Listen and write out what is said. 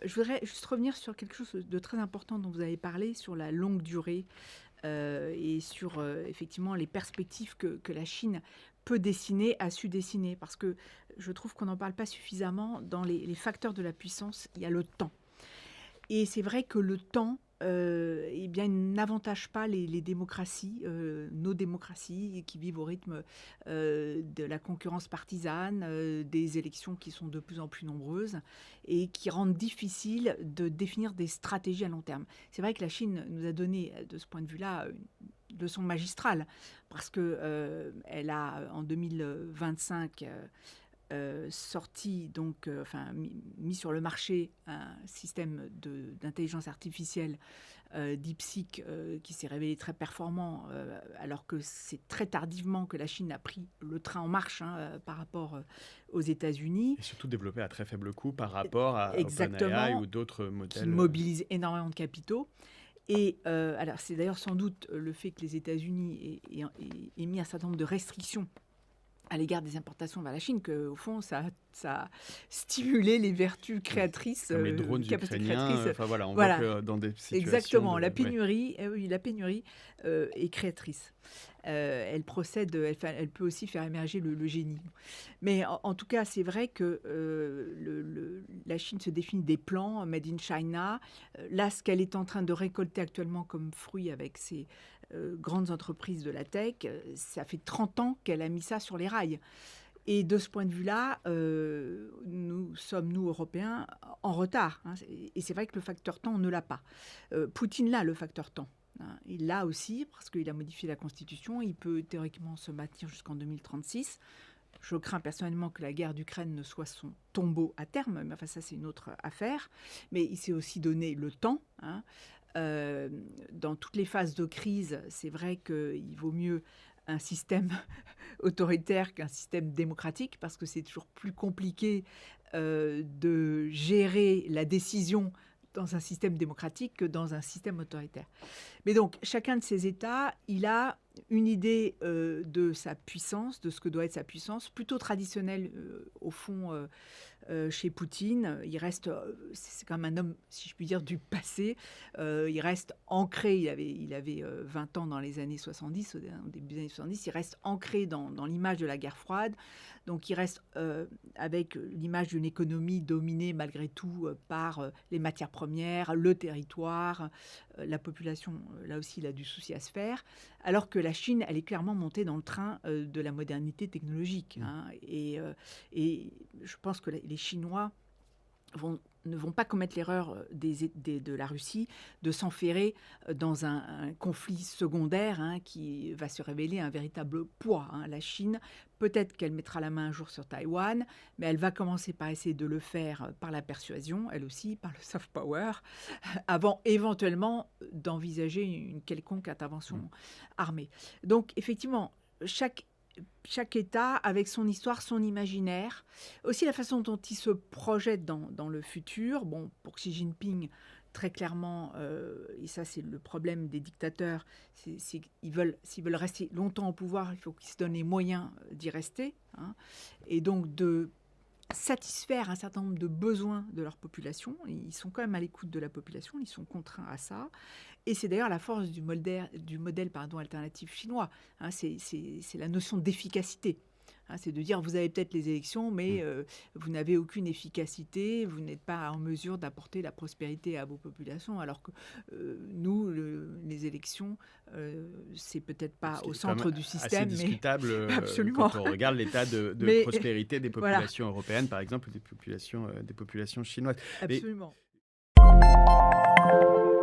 Je voudrais juste revenir sur quelque chose de très important dont vous avez parlé, sur la longue durée et sur effectivement les perspectives que la Chine peut dessiner, a su dessiner. Parce que je trouve qu'on n'en parle pas suffisamment. Dans les facteurs de la puissance, il y a le temps. Et c'est vrai que le temps, eh bien, n'avantage pas les démocraties, nos démocraties qui vivent au rythme de la concurrence partisane, des élections qui sont de plus en plus nombreuses et qui rendent difficile de définir des stratégies à long terme. C'est vrai que la Chine nous a donné, de ce point de vue-là, une leçon magistrale parce que elle a en 2025 sorti donc, mis sur le marché un système d'intelligence artificielle DeepSeek qui s'est révélé très performant, alors que c'est très tardivement que la Chine a pris le train en marche par rapport aux États-Unis. Et surtout développé à très faible coût par rapport à OpenAI Exactement, ou d'autres qui modèles. mobilise énormément de capitaux. Et alors, c'est d'ailleurs sans doute le fait que les États-Unis aient mis un certain nombre de restrictions à l'égard des importations vers la Chine, qu'au fond, ça a stimulé les vertus créatrices, Comme les drones capacités ukrainiens. créatrices. On Voilà, voit que dans des situations exactement. La ouais. pénurie, oui, la pénurie est créatrice. Elle procède, elle peut aussi faire émerger le génie. Mais en tout cas, c'est vrai que la Chine se définit des plans made in China. Là, ce qu'elle est en train de récolter actuellement comme fruit avec ses grandes entreprises de la tech, ça fait 30 ans qu'elle a mis ça sur les rails. Et de ce point de vue-là, nous sommes, nous, Européens, en retard. Et c'est vrai que le facteur temps, on ne l'a pas. Poutine l'a, le facteur temps. Il l'a aussi, parce qu'il a modifié la Constitution. Il peut théoriquement se maintenir jusqu'en 2036. Je crains personnellement que la guerre d'Ukraine ne soit son tombeau à terme, mais enfin ça c'est une autre affaire. Mais il s'est aussi donné le temps. Dans toutes les phases de crise, c'est vrai qu'il vaut mieux un système autoritaire qu'un système démocratique, parce que c'est toujours plus compliqué de gérer la décision dans un système démocratique que dans un système autoritaire. Mais donc, chacun de ces États, il a une idée de sa puissance, de ce que doit être sa puissance, plutôt traditionnelle au fond chez Poutine. Il reste, c'est quand même un homme, si je puis dire, du passé. Il reste ancré, il avait 20 ans dans les années 70, au début des années 70, il reste ancré dans l'image de la guerre froide. Donc il reste avec l'image d'une économie dominée malgré tout par les matières premières, le territoire, la population, là aussi, il a du souci à se faire, alors que la Chine, elle est clairement montée dans le train de la modernité technologique. Et je pense que les Chinois ne vont pas commettre l'erreur de la Russie de s'enferrer dans un conflit secondaire qui va se révéler un véritable poids. La Chine, peut-être qu'elle mettra la main un jour sur Taïwan, mais elle va commencer par essayer de le faire par la persuasion, elle aussi, par le soft power, avant éventuellement d'envisager une quelconque intervention armée. Donc, effectivement, chaque État avec son histoire, son imaginaire, aussi la façon dont il se projette dans le futur. Bon, pour Xi Jinping, très clairement, et ça c'est le problème des dictateurs, s'ils veulent rester longtemps au pouvoir, il faut qu'ils se donnent les moyens d'y rester, et donc de satisfaire un certain nombre de besoins de leur population. Ils sont quand même à l'écoute de la population, ils sont contraints à ça. Et c'est d'ailleurs la force du modèle alternatif chinois. C'est la notion d'efficacité. C'est de dire, vous avez peut-être les élections, mais vous n'avez aucune efficacité, vous n'êtes pas en mesure d'apporter la prospérité à vos populations, alors que nous, les élections, c'est peut-être pas au centre du système. C'est discutable absolument. Quand on regarde l'état de prospérité des populations européennes, par exemple, ou des populations chinoises. Absolument. Mais